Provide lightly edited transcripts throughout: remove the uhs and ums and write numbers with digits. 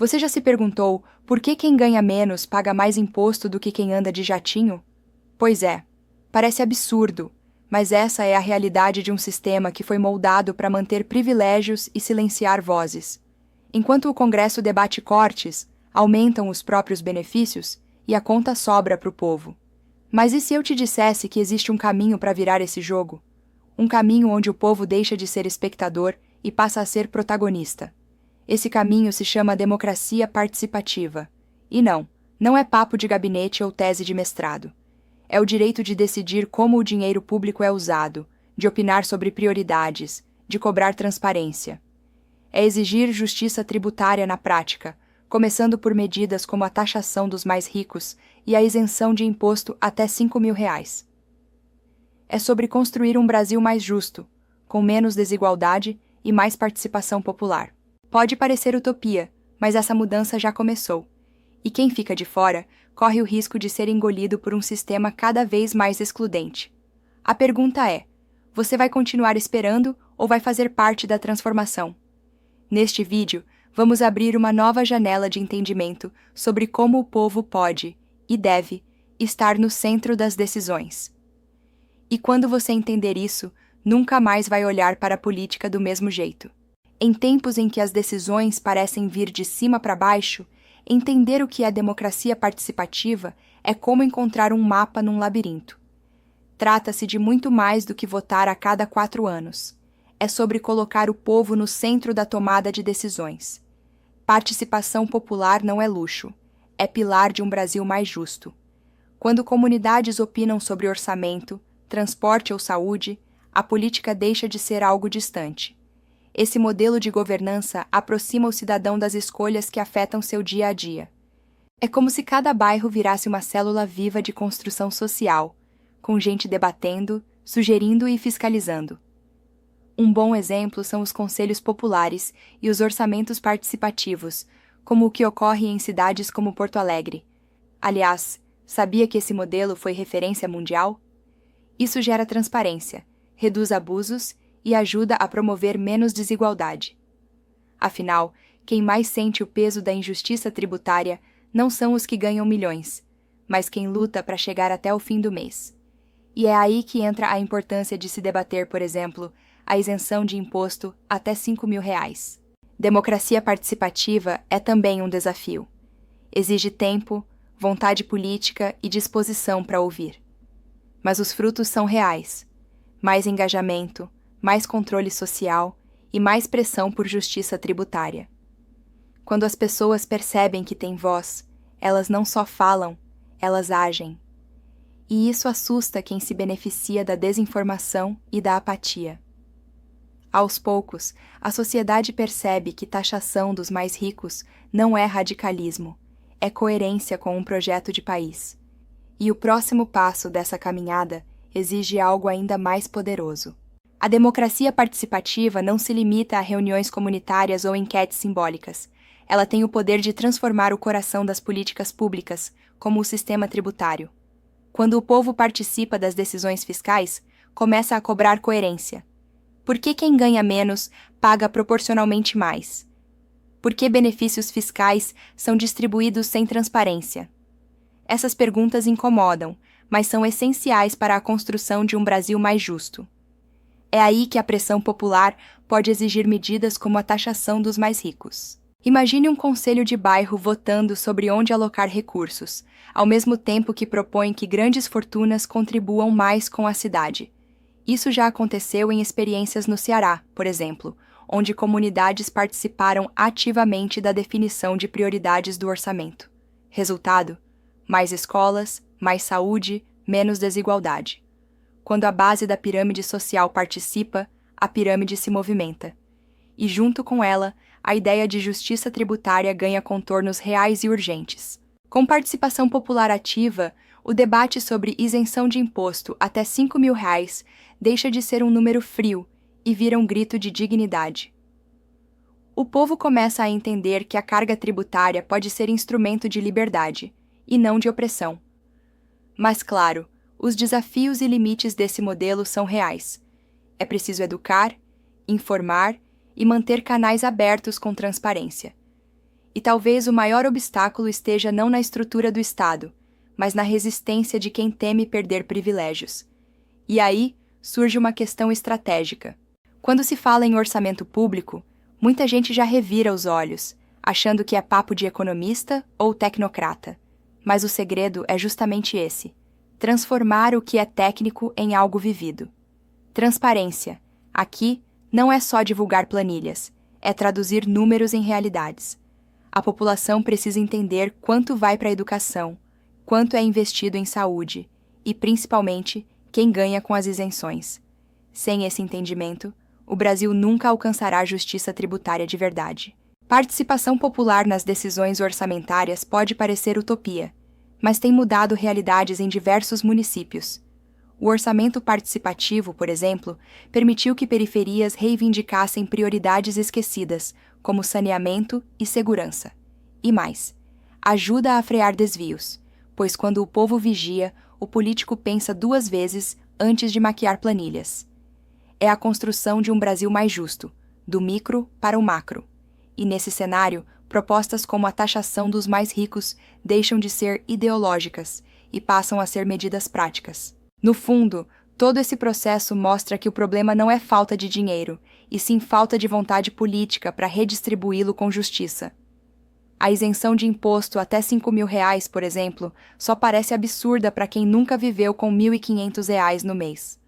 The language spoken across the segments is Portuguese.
Você já se perguntou por que quem ganha menos paga mais imposto do que quem anda de jatinho? Pois é, parece absurdo, mas essa é a realidade de um sistema que foi moldado para manter privilégios e silenciar vozes. Enquanto o Congresso debate cortes, aumentam os próprios benefícios e a conta sobra para o povo. Mas e se eu te dissesse que existe um caminho para virar esse jogo? Um caminho onde o povo deixa de ser espectador e passa a ser protagonista. Esse caminho se chama democracia participativa. E não é papo de gabinete ou tese de mestrado. É o direito de decidir como o dinheiro público é usado, de opinar sobre prioridades, de cobrar transparência. É exigir justiça tributária na prática, começando por medidas como a taxação dos mais ricos e a isenção de imposto até R$ 5.000. É sobre construir um Brasil mais justo, com menos desigualdade e mais participação popular. Pode parecer utopia, mas essa mudança já começou. E quem fica de fora corre o risco de ser engolido por um sistema cada vez mais excludente. A pergunta é: você vai continuar esperando ou vai fazer parte da transformação? Neste vídeo, vamos abrir uma nova janela de entendimento sobre como o povo pode, e deve, estar no centro das decisões. E quando você entender isso, nunca mais vai olhar para a política do mesmo jeito. Em tempos em que as decisões parecem vir de cima para baixo, entender o que é democracia participativa é como encontrar um mapa num labirinto. Trata-se de muito mais do que votar a cada 4 anos. É sobre colocar o povo no centro da tomada de decisões. Participação popular não é luxo, é pilar de um Brasil mais justo. Quando comunidades opinam sobre orçamento, transporte ou saúde, a política deixa de ser algo distante. Esse modelo de governança aproxima o cidadão das escolhas que afetam seu dia a dia. É como se cada bairro virasse uma célula viva de construção social, com gente debatendo, sugerindo e fiscalizando. Um bom exemplo são os conselhos populares e os orçamentos participativos, como o que ocorre em cidades como Porto Alegre. Aliás, sabia que esse modelo foi referência mundial? Isso gera transparência, reduz abusos e ajuda a promover menos desigualdade. Afinal, quem mais sente o peso da injustiça tributária não são os que ganham milhões, mas quem luta para chegar até o fim do mês. E é aí que entra a importância de se debater, por exemplo, a isenção de imposto até R$ 5.000. Democracia participativa é também um desafio. Exige tempo, vontade política e disposição para ouvir. Mas os frutos são reais. Mais engajamento, mais controle social e mais pressão por justiça tributária. Quando as pessoas percebem que têm voz, elas não só falam, elas agem. E isso assusta quem se beneficia da desinformação e da apatia. Aos poucos, a sociedade percebe que taxação dos mais ricos não é radicalismo, é coerência com um projeto de país. E o próximo passo dessa caminhada exige algo ainda mais poderoso. A democracia participativa não se limita a reuniões comunitárias ou enquetes simbólicas. Ela tem o poder de transformar o coração das políticas públicas, como o sistema tributário. Quando o povo participa das decisões fiscais, começa a cobrar coerência. Por que quem ganha menos paga proporcionalmente mais? Por que benefícios fiscais são distribuídos sem transparência? Essas perguntas incomodam, mas são essenciais para a construção de um Brasil mais justo. É aí que a pressão popular pode exigir medidas como a taxação dos mais ricos. Imagine um conselho de bairro votando sobre onde alocar recursos, ao mesmo tempo que propõe que grandes fortunas contribuam mais com a cidade. Isso já aconteceu em experiências no Ceará, por exemplo, onde comunidades participaram ativamente da definição de prioridades do orçamento. Resultado: mais escolas, mais saúde, menos desigualdade. Quando a base da pirâmide social participa, a pirâmide se movimenta. E junto com ela, a ideia de justiça tributária ganha contornos reais e urgentes. Com participação popular ativa, o debate sobre isenção de imposto até R$ 5.000 deixa de ser um número frio e vira um grito de dignidade. O povo começa a entender que a carga tributária pode ser instrumento de liberdade, e não de opressão. Mas, claro, os desafios e limites desse modelo são reais. É preciso educar, informar e manter canais abertos com transparência. E talvez o maior obstáculo esteja não na estrutura do Estado, mas na resistência de quem teme perder privilégios. E aí surge uma questão estratégica. Quando se fala em orçamento público, muita gente já revira os olhos, achando que é papo de economista ou tecnocrata. Mas o segredo é justamente esse: transformar o que é técnico em algo vivido. Transparência. Aqui não é só divulgar planilhas, é traduzir números em realidades. A população precisa entender quanto vai para a educação, quanto é investido em saúde e, principalmente, quem ganha com as isenções. Sem esse entendimento, o Brasil nunca alcançará justiça tributária de verdade. Participação popular nas decisões orçamentárias pode parecer utopia, mas tem mudado realidades em diversos municípios. O orçamento participativo, por exemplo, permitiu que periferias reivindicassem prioridades esquecidas, como saneamento e segurança. E mais, ajuda a frear desvios, pois quando o povo vigia, o político pensa 2 vezes antes de maquiar planilhas. É a construção de um Brasil mais justo, do micro para o macro. E nesse cenário, propostas como a taxação dos mais ricos deixam de ser ideológicas e passam a ser medidas práticas. No fundo, todo esse processo mostra que o problema não é falta de dinheiro, e sim falta de vontade política para redistribuí-lo com justiça. A isenção de imposto até R$ 5.000, por exemplo, só parece absurda para quem nunca viveu com R$ 1.500 no mês.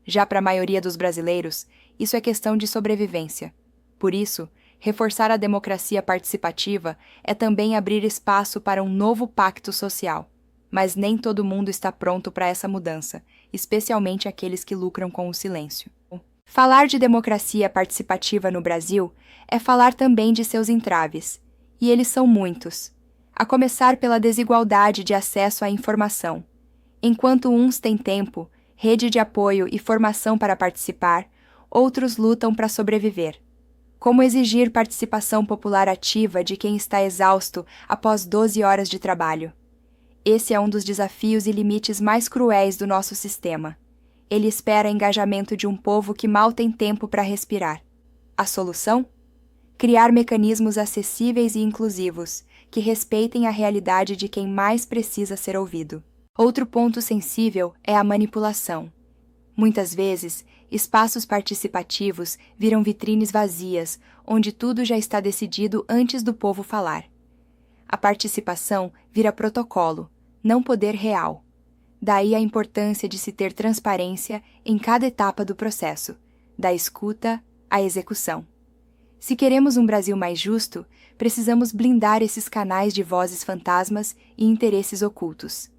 Já para a maioria dos brasileiros, isso é questão de sobrevivência. Por isso, reforçar a democracia participativa é também abrir espaço para um novo pacto social. Mas nem todo mundo está pronto para essa mudança, especialmente aqueles que lucram com o silêncio. Falar de democracia participativa no Brasil é falar também de seus entraves, e eles são muitos, a começar pela desigualdade de acesso à informação. Enquanto uns têm tempo, rede de apoio e formação para participar, outros lutam para sobreviver. Como exigir participação popular ativa de quem está exausto após 12 horas de trabalho? Esse é um dos desafios e limites mais cruéis do nosso sistema. Ele espera engajamento de um povo que mal tem tempo para respirar. A solução? Criar mecanismos acessíveis e inclusivos, que respeitem a realidade de quem mais precisa ser ouvido. Outro ponto sensível é a manipulação. Muitas vezes, espaços participativos viram vitrines vazias, onde tudo já está decidido antes do povo falar. A participação vira protocolo, não poder real. Daí a importância de se ter transparência em cada etapa do processo, da escuta à execução. Se queremos um Brasil mais justo, precisamos blindar esses canais de vozes fantasmas e interesses ocultos.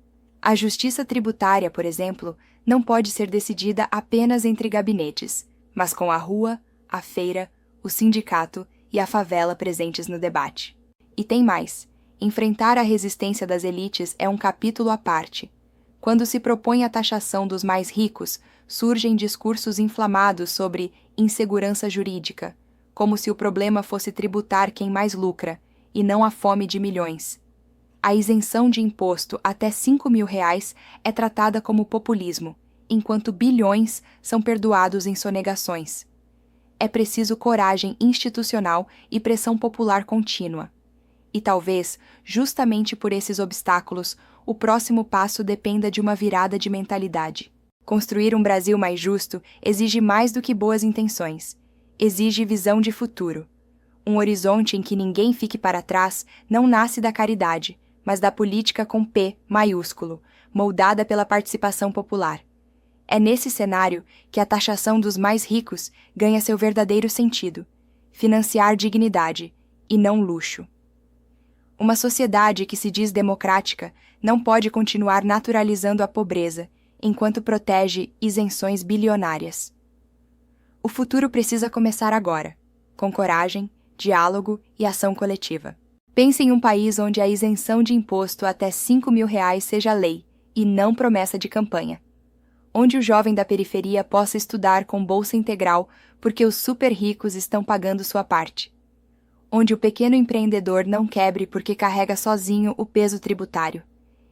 A justiça tributária, por exemplo, não pode ser decidida apenas entre gabinetes, mas com a rua, a feira, o sindicato e a favela presentes no debate. E tem mais. Enfrentar a resistência das elites é um capítulo à parte. Quando se propõe a taxação dos mais ricos, surgem discursos inflamados sobre insegurança jurídica, como se o problema fosse tributar quem mais lucra, e não a fome de milhões. A isenção de imposto até R$ 5.000 é tratada como populismo, enquanto bilhões são perdoados em sonegações. É preciso coragem institucional e pressão popular contínua. E talvez, justamente por esses obstáculos, o próximo passo dependa de uma virada de mentalidade. Construir um Brasil mais justo exige mais do que boas intenções. Exige visão de futuro. Um horizonte em que ninguém fique para trás não nasce da caridade, mas da política com P maiúsculo, moldada pela participação popular. É nesse cenário que a taxação dos mais ricos ganha seu verdadeiro sentido: financiar dignidade, e não luxo. Uma sociedade que se diz democrática não pode continuar naturalizando a pobreza, enquanto protege isenções bilionárias. O futuro precisa começar agora, com coragem, diálogo e ação coletiva. Pense em um país onde a isenção de imposto até R$ 5.000 seja lei, e não promessa de campanha. Onde o jovem da periferia possa estudar com bolsa integral porque os super ricos estão pagando sua parte. Onde o pequeno empreendedor não quebre porque carrega sozinho o peso tributário.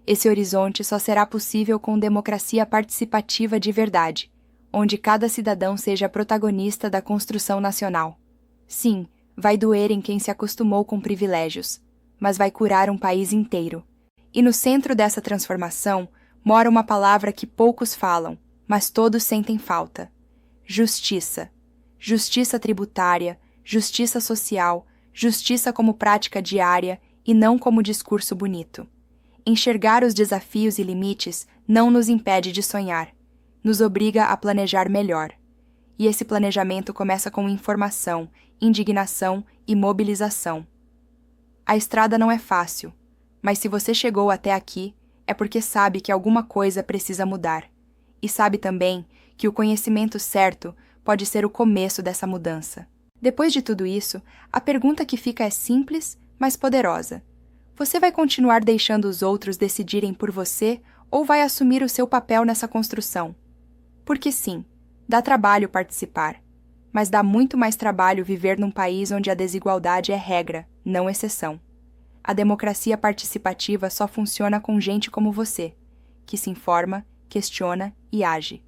Esse horizonte só será possível com democracia participativa de verdade, onde cada cidadão seja protagonista da construção nacional. Sim, vai doer em quem se acostumou com privilégios, mas vai curar um país inteiro. E no centro dessa transformação mora uma palavra que poucos falam, mas todos sentem falta: justiça. Justiça tributária, justiça social, justiça como prática diária e não como discurso bonito. Enxergar os desafios e limites não nos impede de sonhar, nos obriga a planejar melhor. E esse planejamento começa com informação, indignação e mobilização. A estrada não é fácil, mas se você chegou até aqui, é porque sabe que alguma coisa precisa mudar. E sabe também que o conhecimento certo pode ser o começo dessa mudança. Depois de tudo isso, a pergunta que fica é simples, mas poderosa. Você vai continuar deixando os outros decidirem por você ou vai assumir o seu papel nessa construção? Porque sim, dá trabalho participar, mas dá muito mais trabalho viver num país onde a desigualdade é regra, não exceção. A democracia participativa só funciona com gente como você, que se informa, questiona e age.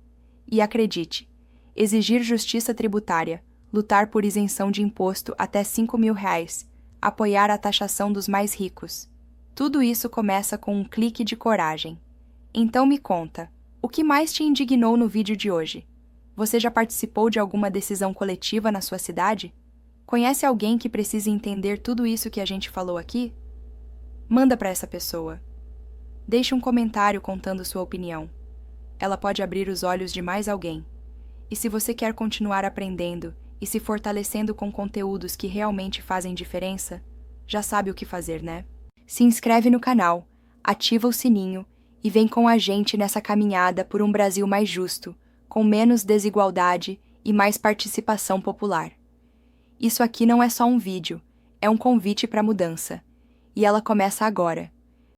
E acredite, exigir justiça tributária, lutar por isenção de imposto até R$ 5.000, apoiar a taxação dos mais ricos. Tudo isso começa com um clique de coragem. Então me conta, o que mais te indignou no vídeo de hoje? Você já participou de alguma decisão coletiva na sua cidade? Conhece alguém que precise entender tudo isso que a gente falou aqui? Manda para essa pessoa. Deixe um comentário contando sua opinião. Ela pode abrir os olhos de mais alguém. E se você quer continuar aprendendo e se fortalecendo com conteúdos que realmente fazem diferença, já sabe o que fazer, né? Se inscreve no canal, ativa o sininho e vem com a gente nessa caminhada por um Brasil mais justo, com menos desigualdade e mais participação popular. Isso aqui não é só um vídeo, é um convite para a mudança. E ela começa agora.